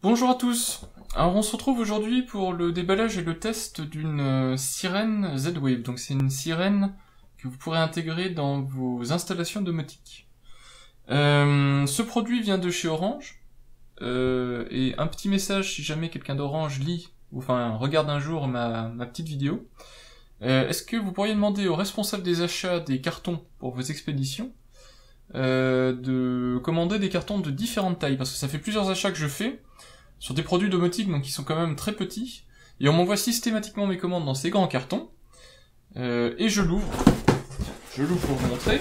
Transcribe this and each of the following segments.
Bonjour à tous. Alors on se retrouve aujourd'hui pour le déballage et le test d'une sirène Z-Wave. Donc c'est une sirène que vous pourrez intégrer dans vos installations domotiques. Ce produit vient de chez Orange. Et un petit message si jamais quelqu'un d'Orange lit, ou enfin regarde un jour ma petite vidéo. Est-ce que vous pourriez demander aux responsables des achats des cartons pour vos expéditions de commander des cartons de différentes tailles, parce que ça fait plusieurs achats que je fais sur des produits domotiques donc qui sont quand même très petits, et on m'envoie systématiquement mes commandes dans ces grands cartons, et je l'ouvre pour vous montrer.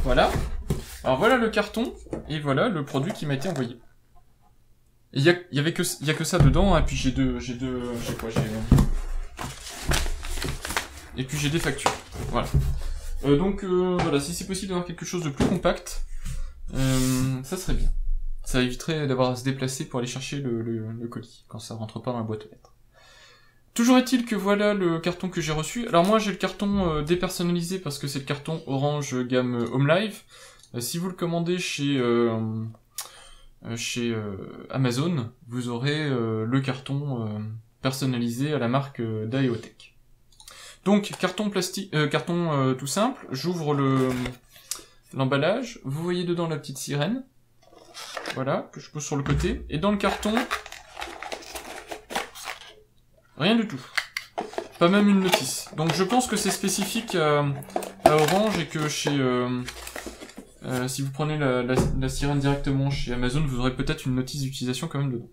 Voilà. Alors voilà le carton, et voilà le produit qui m'a été envoyé. Et il y a que ça dedans, hein, et puis et puis j'ai des factures. Voilà. Voilà, si c'est possible d'avoir quelque chose de plus compact, ça serait bien. Ça éviterait d'avoir à se déplacer pour aller chercher le colis, quand ça rentre pas dans la boîte aux lettres. Toujours est-il que voilà le carton que j'ai reçu. Alors moi j'ai le carton dépersonnalisé parce que c'est le carton Orange gamme Home Life. Si vous le commandez chez Amazon, vous aurez le carton personnalisé à la marque d'AEOTech. Donc carton plastique, tout simple. J'ouvre l'emballage. Vous voyez dedans la petite sirène. Voilà, que je pose sur le côté. Et dans le carton, rien du tout. Pas même une notice. Donc je pense que c'est spécifique à Orange et que chez... si vous prenez la sirène directement chez Amazon, vous aurez peut-être une notice d'utilisation quand même dedans.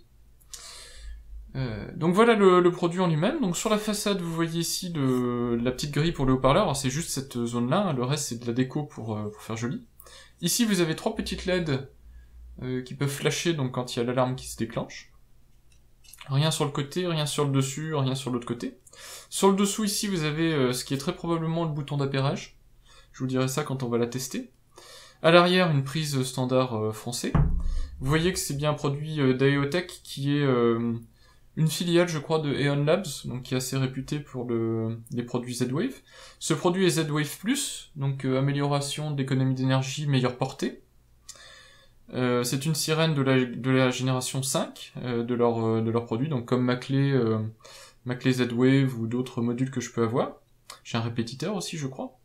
Donc voilà le produit en lui-même. Donc sur la façade, vous voyez ici la petite grille pour le haut-parleur. Alors c'est juste cette zone-là, hein. Le reste c'est de la déco pour faire joli. Ici vous avez 3 petites LED qui peuvent flasher donc quand il y a l'alarme qui se déclenche. Rien sur le côté, rien sur le dessus, rien sur l'autre côté. Sur le dessous ici vous avez ce qui est très probablement le bouton d'appairage. Je vous dirai ça quand on va la tester. À l'arrière, une prise standard français. Vous voyez que c'est bien un produit d'AEOTech qui est une filiale, je crois, de Eon Labs, donc qui est assez réputée pour les produits Z-Wave. Ce produit est Z-Wave Plus, donc amélioration d'économie d'énergie, meilleure portée. C'est une sirène de la génération 5 de leur produit, donc comme Maclay Z-Wave ou d'autres modules que je peux avoir. J'ai un répétiteur aussi, je crois.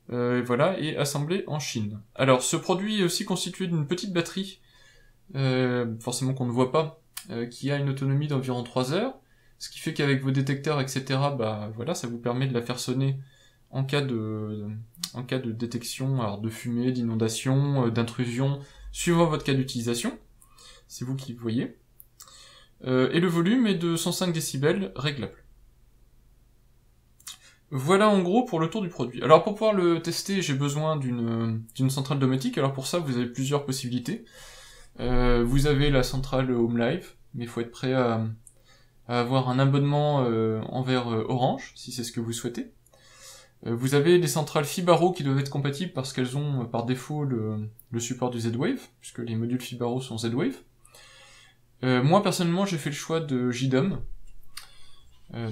Voilà, et assemblé en Chine. Alors, ce produit est aussi constitué d'une petite batterie, forcément qu'on ne voit pas, qui a une autonomie d'environ 3 heures, ce qui fait qu'avec vos détecteurs, etc., bah voilà, ça vous permet de la faire sonner en cas de détection, alors de fumée, d'inondation, d'intrusion, suivant votre cas d'utilisation. C'est vous qui voyez. Et le volume est de 105 décibels réglable. Voilà en gros pour le tour du produit. Alors pour pouvoir le tester, j'ai besoin d'une centrale domotique. Alors pour ça, vous avez plusieurs possibilités. Vous avez la centrale Home Life, mais il faut être prêt à avoir un abonnement envers Orange, si c'est ce que vous souhaitez. Vous avez des centrales Fibaro qui doivent être compatibles parce qu'elles ont par défaut le support du Z-Wave, puisque les modules Fibaro sont Z-Wave. Moi personnellement, j'ai fait le choix de JDOM.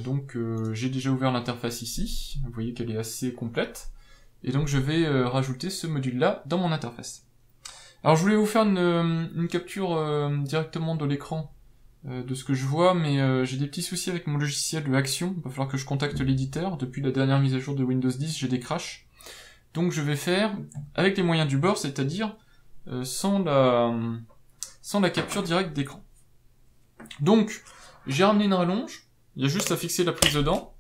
Donc j'ai déjà ouvert l'interface ici, vous voyez qu'elle est assez complète, et donc je vais rajouter ce module-là dans mon interface. Alors je voulais vous faire une capture directement de l'écran de ce que je vois, mais j'ai des petits soucis avec mon logiciel de Action, il va falloir que je contacte l'éditeur. Depuis la dernière mise à jour de Windows 10, j'ai des crashs. Donc je vais faire avec les moyens du bord, c'est-à-dire sans la capture directe d'écran. Donc j'ai ramené une rallonge. Il y a juste à fixer la prise dedans.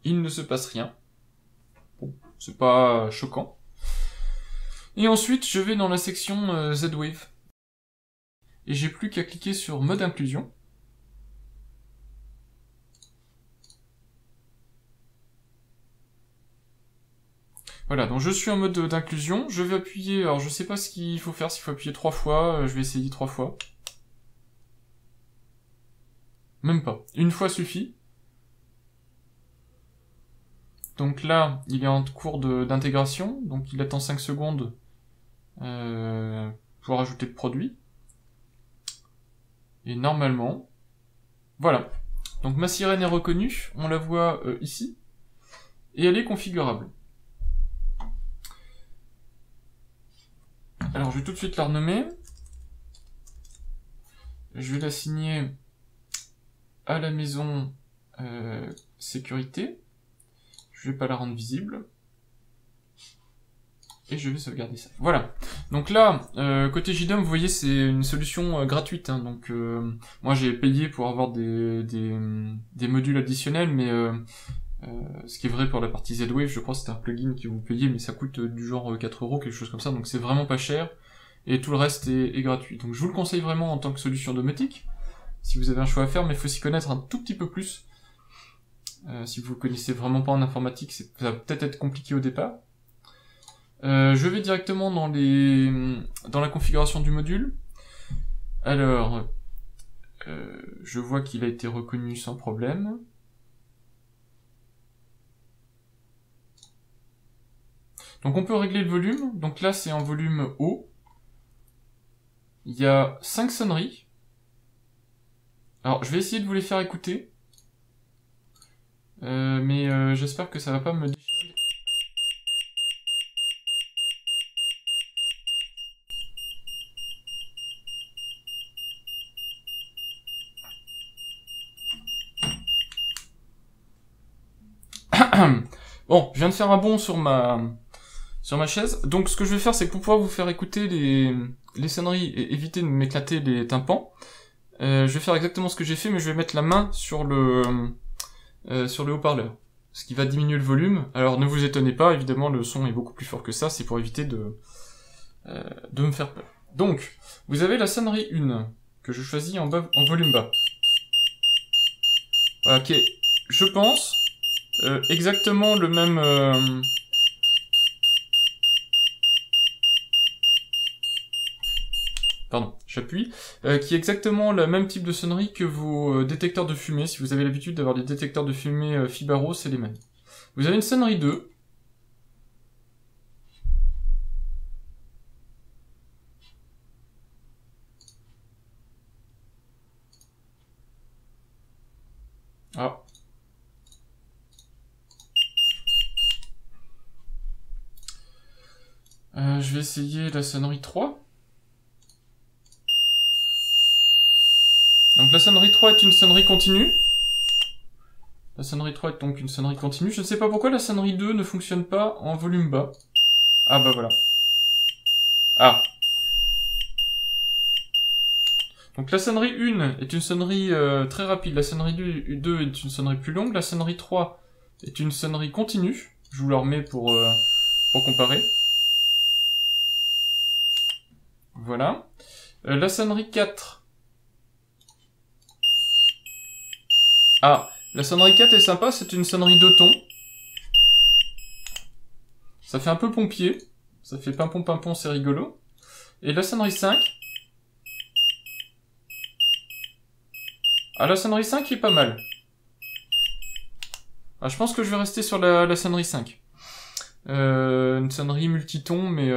Il ne se passe rien. Bon, c'est pas choquant. Et ensuite, je vais dans la section Z-Wave. Et j'ai plus qu'à cliquer sur mode inclusion. Voilà, donc je suis en mode d'inclusion. Je vais appuyer, alors je sais pas ce qu'il faut faire, s'il faut appuyer 3 fois. Je vais essayer 3 fois. Même pas. Une fois suffit. Donc là, il est en cours d'intégration, donc il attend 5 secondes pour ajouter le produit. Et normalement, voilà. Donc ma sirène est reconnue, on la voit ici, et elle est configurable. Alors, je vais tout de suite la renommer. Je vais l'assigner à la maison sécurité. Je vais pas la rendre visible. Et je vais sauvegarder ça. Voilà. Donc là, côté JDOM, vous voyez, c'est une solution gratuite. Hein. Donc moi, j'ai payé pour avoir des modules additionnels, mais ce qui est vrai pour la partie Z-Wave, je crois que c'est un plugin que vous payez, mais ça coûte du genre 4 €, quelque chose comme ça. Donc c'est vraiment pas cher. Et tout le reste est gratuit. Donc je vous le conseille vraiment en tant que solution domotique, si vous avez un choix à faire, mais il faut s'y connaître un tout petit peu plus. Si vous ne connaissez vraiment pas en informatique, ça va peut-être être compliqué au départ. Je vais directement dans la configuration du module. Alors, je vois qu'il a été reconnu sans problème. Donc on peut régler le volume. Donc là c'est en volume haut. Il y a 5 sonneries. Alors je vais essayer de vous les faire écouter. Mais j'espère que ça va pas me déchirer. Bon, je viens de faire un bond sur ma chaise. Donc ce que je vais faire, c'est que pour pouvoir vous faire écouter les sonneries et éviter de m'éclater les tympans, je vais faire exactement ce que j'ai fait, mais je vais mettre la main sur le haut-parleur, ce qui va diminuer le volume. Alors ne vous étonnez pas, évidemment le son est beaucoup plus fort que ça, c'est pour éviter de me faire peur. Donc, vous avez la sonnerie 1, que je choisis en volume bas. Voilà, qui est, je pense, exactement le même... Pardon, j'appuie, qui est exactement le même type de sonnerie que vos détecteurs de fumée. Si vous avez l'habitude d'avoir des détecteurs de fumée Fibaro, c'est les mêmes. Vous avez une sonnerie 2. Ah. Je vais essayer la sonnerie 3. Donc la sonnerie 3 est une sonnerie continue. La sonnerie 3 est donc une sonnerie continue. Je ne sais pas pourquoi la sonnerie 2 ne fonctionne pas en volume bas. Ah bah voilà. Ah. Donc la sonnerie 1 est une sonnerie très rapide. La sonnerie 2 est une sonnerie plus longue. La sonnerie 3 est une sonnerie continue. Je vous la remets pour comparer. Voilà. La sonnerie 4. Ah, la sonnerie 4 est sympa, c'est une sonnerie 2 tons. Ça fait un peu pompier. Ça fait pimpon, c'est rigolo. Et la sonnerie 5. Ah, la sonnerie 5 est pas mal. Ah, je pense que je vais rester sur la sonnerie 5. Une sonnerie multiton, mais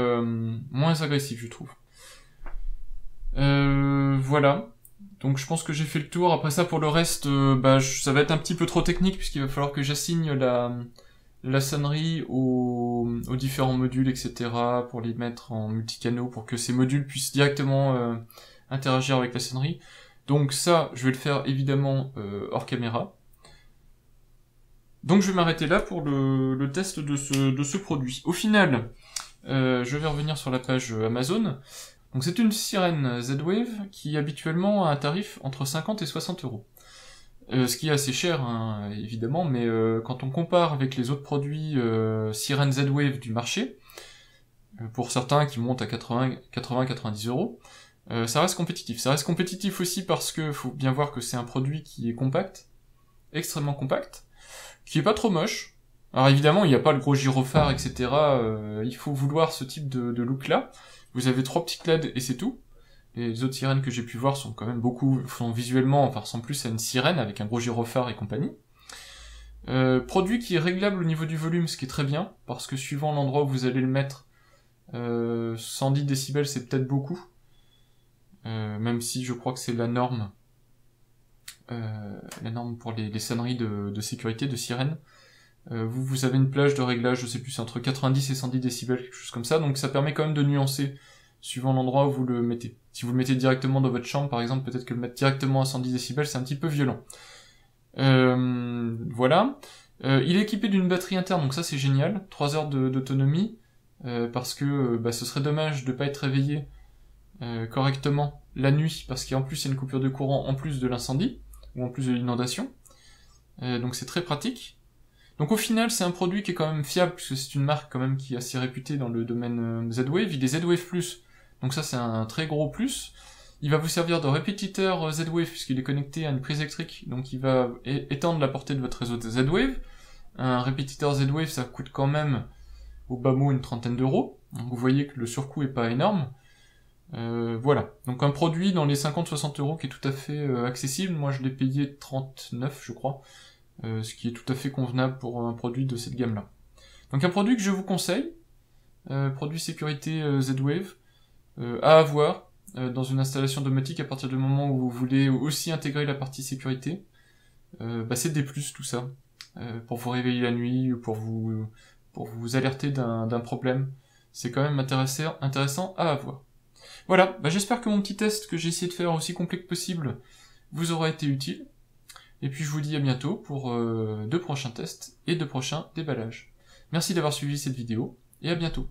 moins agressive, je trouve. Voilà. Donc je pense que j'ai fait le tour. Après ça, pour le reste, ça va être un petit peu trop technique, puisqu'il va falloir que j'assigne la sonnerie aux différents modules, etc., pour les mettre en multicanaux, pour que ces modules puissent directement interagir avec la sonnerie. Donc ça, je vais le faire évidemment hors caméra. Donc je vais m'arrêter là pour le test de ce produit. Au final, je vais revenir sur la page Amazon. Donc c'est une sirène Z-Wave qui habituellement a un tarif entre 50 et 60 €. Ce qui est assez cher, hein, évidemment, mais quand on compare avec les autres produits sirène Z-Wave du marché, pour certains qui montent à 80-90 €, ça reste compétitif. Ça reste compétitif aussi parce que faut bien voir que c'est un produit qui est compact, extrêmement compact, qui est pas trop moche. Alors évidemment, il n'y a pas le gros gyrophare, etc. Il faut vouloir ce type de look-là. Vous avez 3 petites LED et c'est tout. Et les autres sirènes que j'ai pu voir sont quand même visuellement, enfin ressemblent plus à une sirène avec un gros gyrophare et compagnie. Produit qui est réglable au niveau du volume, ce qui est très bien, parce que suivant l'endroit où vous allez le mettre, 110 décibels c'est peut-être beaucoup. Même si je crois que c'est la norme pour les sonneries de sécurité, de sirène. Vous avez une plage de réglage, je sais plus, c'est entre 90 et 110 décibels, quelque chose comme ça, donc ça permet quand même de nuancer suivant l'endroit où vous le mettez. Si vous le mettez directement dans votre chambre, par exemple, peut-être que le mettre directement à 110 décibels, c'est un petit peu violent. Voilà. Il est équipé d'une batterie interne, donc ça c'est génial, 3 heures d'autonomie, parce que ce serait dommage de pas être réveillé correctement la nuit, parce qu'en plus il y a une coupure de courant en plus de l'incendie, ou en plus de l'inondation, donc c'est très pratique. Donc au final c'est un produit qui est quand même fiable, puisque c'est une marque quand même qui est assez réputée dans le domaine Z-Wave, il est Z-Wave Plus, donc ça c'est un très gros plus. Il va vous servir de répétiteur Z-Wave puisqu'il est connecté à une prise électrique, donc il va étendre la portée de votre réseau de Z-Wave. Un répétiteur Z-Wave, ça coûte quand même au bas mot une 30aine d'euros, donc vous voyez que le surcoût est pas énorme. Voilà, donc un produit dans les 50-60 euros qui est tout à fait accessible. Moi je l'ai payé 39 je crois, ce qui est tout à fait convenable pour un produit de cette gamme là. Donc un produit que je vous conseille, produit sécurité Z-Wave, à avoir dans une installation domotique à partir du moment où vous voulez aussi intégrer la partie sécurité. C'est des plus tout ça, pour vous réveiller la nuit ou pour vous alerter d'un problème. C'est quand même intéressant à avoir. Voilà, j'espère que mon petit test que j'ai essayé de faire aussi complet que possible vous aura été utile. Et puis je vous dis à bientôt pour de prochains tests et de prochains déballages. Merci d'avoir suivi cette vidéo et à bientôt.